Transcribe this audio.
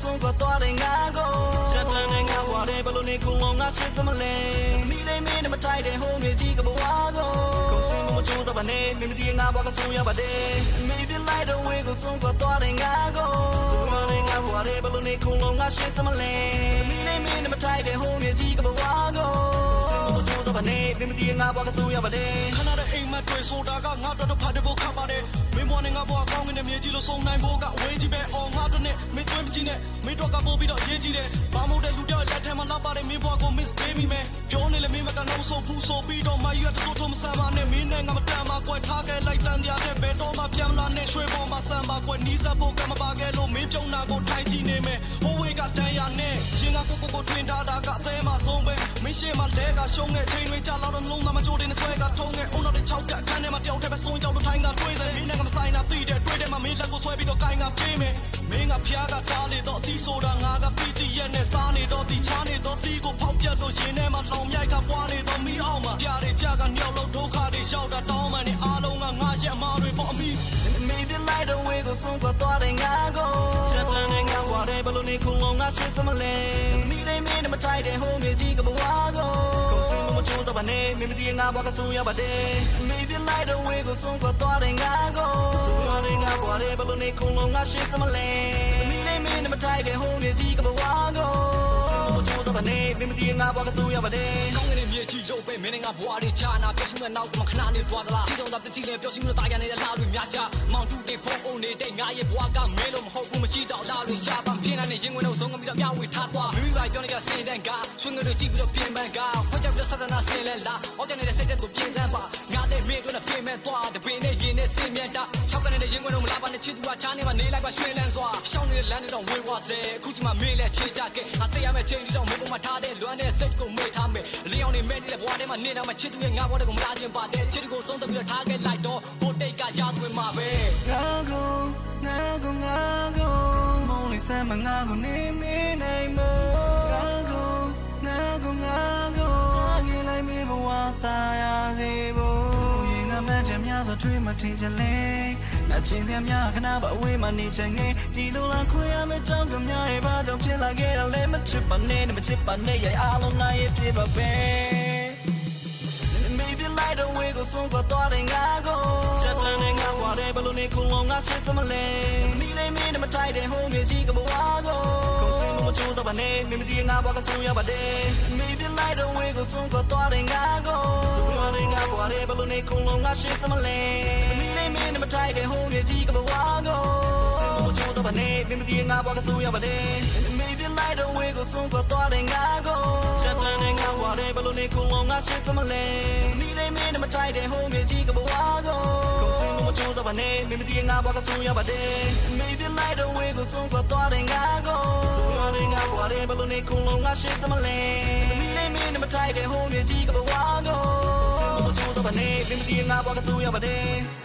ဆုံးသွားသွားတဲ့ငါကိုချက်တန်းနဲ့ငါဘွားတဲ့ဘလို့နေခုံလုံးငါချစ်သမလဲမိလေးမင်းနဲ့မထိုက်တဲ့ဟိုးမြေကြီးကဘွားကိုခုံစင်းမချိုးတော့ပါနဲ့မင်းမတီးငါဘွားကဆုံးရပါတယ်မိပြလိုက်တော့ဝေးကိုဆုံးသွားသွားတဲ့ငါကိုဆုံးမနဲ့ငါဘွားတဲ့ဘလို့နေခုံလုံးငါချစ်သမလဲမိလေးမင်းနဲ့မထိုက်တဲ့ဟိုးမြေကြီးကဘွားကိုမချိုးတော့ပါနဲ့မင်းမတီးငါဘွားကဆုံးရပါတယ်ခဏတဲ့အိမ်မက်တွေဆိုတာကငါတို့ဖတ်တဲ့ဖို့ခပ်ပါတယ်မင်းဘွားနဲ့ငါဘွားကောင်းနေတဲ့မြေကြီးလို့ဆုံးနိုင်ဖို့ကအဝေးကြီးပဲအော်ငါတို့နဲ့မင်းတွင်းမကြီးနဲ့မင်းတို့ကပို့ပြီးတော့ရေးကြီးတယ်ဘာမို့တဲ့လူတယောက်လက်ထဲမှာလောက်ပါတယ်မင်းဘွားကို miss ပေးမိမယ်ပြောနေလေမင်းမကနှုတ်ဆိုဘူးဆိုပြီးတော့မရွက်တို့ထုံးမဆန်ပါနဲ့မင်းနဲ့ငါမတန်ပါကွယ်ထားခဲ့လိုက်တန်တရားနဲ့ဘယ်တော့မှပြန်လာနဲ့ရွှေပေါ်မှာဆန်ပါကွယ်နီးစပ်ဖို့ကမပါခဲ့လို့မင်းပြုံးနာကိုထိုင်ကြည့်နေမယ်ဟိုဝေးကတန်ရနဲ့ချင်းကကိုတွင်ထားတာကအသေးမှဆုံးပဲမင်းရှေ့မှာလဲကရှုံးခဲ့ချိန်တွေကြာလောက်တော့လုံးသားမကြိုးတင်နဲ့ဆွဲကထုံးခဲ့အုံတော့တဲ့6တက်အခန်းထဲမှာတယောက်တည်းပဲဆုံးကြောက်လို့ထိုင်ကတွေးစဲမင်းနဲ့ငါမဆိုင်တာသိတဲ့တွေးတယ်မှာမင်းလက်ကိုဆွဲပြီးတော့ကိုင်းကပြေးမယ်မင်းကဖျားကတားလေတော့အသီးဆိုတာငါကပီတီရဲ့နဲ့စားနေတော့ဒီချားနေတော့ဒီကိုဖောက်ပြတ်လို့ရင်ထဲမှာထောင်မြိုက်ကပွားနေတော့မီးအောင်မှာကြားတွေကြာကညောက်လို့ဒုက္ခတွေရောက်တာတောင်းမှန်နေအားလုံးကငါရဲ့အမားတွေပေါ့အမီမိပြလိုက်တော့ဝေးကိုဆုံးသွားသွားတဲ့ငါကိုချက်တန်းနဲ့ငါဘွားတဲ့ဘလို့နေခုံလုံးငါချစ်သမလဲမိလေးမင်းနဲ့မထိုက်တဲ့ဟိုးမြေကြီးကဘွားကိုခုံစင်းမချိုးတော့ပါနဲ့မင်းမတီးငါဘွားကဆုံးရပါတယ်မိပြလိုက်တော့ဝေးကိုဆုံးသွားသွားတဲ့ငါကိုဆုံးရတဲ့ငါဘွားတဲ့ဘလို့နေခုံလုံးငါချစ်သမလဲမိလေးမင်းနဲ့မထိုက်တဲ့ဟိုးမြေကြီးကဘွားကိုမချိုးတော့ပါနဲ့မင်းမတီးငါဘွားကဆုံးရပါတယ်ကောင်းကင်မြေကြီးရုပ်ပဲမင်းနဲ့ငါဘွားလေးချာနာပြောရှိမဲ့နောက်ကမှခဏလေးသွားသလားစီတုံးသာပစ္စည်းလေးပြောရှိမဲ့တာရနေတဲ့လားတွေများချမောင်တူတွေဖုံးအုံနေတဲ့ငါရဲ့ဘွားကမဲလို့မဟုတ်ဘူးမရှိတော့လားတွေရှာပါဖြစ်နေတဲ့ရင်ဝင်တော့ဆုံးကပြီးတော့ပြောင်းဝေထားသွားမိမိပါပြောနေကြစင်တန်းကဆွငွေတွေကြည့်ပြီးတော့ပြင်ပန်းကခွဲကြပြီးတော့ဆက်စနာဆင်လဲလားအော်ကျနေတဲ့စိတ်သက်ကိုပြင်သန်းပါငါလည်းမင်းတို့နဲ့ပြင်မဲ့သွားတပင်နဲ့ရင်နဲ့စင်မြတ်တာ၆ကနေတဲ့ရင်ဝင်တော့မလာပါနဲ့ချစ်သူကချားနေမှနေလိုက်ပါရွှင်လန်းစွာရှောင်းနေတဲ့လမ်းတွေတော့ဝေဝါစေအခုချိန်မှာမင်းလည်းချေကြခဲ့ငါသိရမယ့်ချိန်တွေတော့မင်းပေါ်မှာထားတဲ့လွမ်းတဲ့စိတ်ကိုမေ့ထားမယ်လျောင်းနေမဲ့တဲ့ဘွားထဲမှာနေတာမှချစ်သူရဲ့ငါဘွားတဲ့ကိုမလာခြင်းပါတဲ့ချစ်သူကိုဆုံးသက်ပြီးတော့ထားခဲ့လိုက်တော့ကိုတိတ်ကရာသွင်းမှာပဲငါကိုမုန်းလေးစမ်းမငါကိုနေမနိုင်မငါကိုထားခဲ့လိုက်မေးဘဝသားရစေဖို့ရင်ကမှတ်ချက်များစွာထွေးမထင်ချင်လေလက်ချင်းပြများခဏပါအဝေးမှနေချင်နေဒီလိုလားခွေရမယ့်ကြောင်းကများရဲ့ဘာကြောင့်ဖြစ်လာခဲ့တာလဲမချစ်ပါနဲ့မချစ်ပါနဲ့ရဲ့အားလုံးငါရဲ့ပြပါပဲလိုက်တော့ဝေးကိုဆုံးသွားတဲ့ငါကိုချက်တန်းနဲ့ငါဘွားတဲ့ဘလို့နေခုံလုံးငါချစ်သမလဲမိလေးမင်းနဲ့မထိုက်တဲ့ဟိုးမြေကြီးကဘွားကိုခုံစင်းမချိုးတော့ပါနဲ့မင်းမတီးငါဘွားကဆုံးရပါတယ်မိပြလိုက်တော့ဝေးကိုဆုံးသွားတဲ့ငါကိုဆုံးရတဲ့ငါဘွားတဲ့ဘလို့နေခုံလုံးငါချစ်သမလဲမိလေးမင်းနဲ့မထိုက်တဲ့ဟိုးမြေကြီးကဘွားကိုခုံစင်းမချိုးတော့ပါနဲ့မင်းမတီးငါဘွားကဆုံးရပါတယ်မိပြလိုက်တော့ဝေးကိုဆုံးသွားတဲ့ငါကိုချက်တန်းနဲ့ငါဘွားတဲ့ဘလို့နေခုံလုံးငါချစ်သမလဲမိလေးမင်းနဲ့မထိုက်တဲ့ဟိုးမြေကြီးကဘွားကိုခုံစင်းမချိုးတော့ပါနဲ့မင်းမတီးငါဘွားကဆုံးရပါတယ်မိပြလိုက်တော့ဝေးကိုဆုံးသွားတဲ့ငါကိုဆုံးရတဲ့ငါဘွားတဲ့ဘလို့နေခုံလုံးငါချစ်သမလဲမိလေးမင်းနဲ့မထိုက်တဲ့ဟိုးမြေကြီးကဘွားကိုခုံစင်းမချိုးတော့ပါနဲ့မင်းမတီးငါဘွားကဆုံးရပါတယ်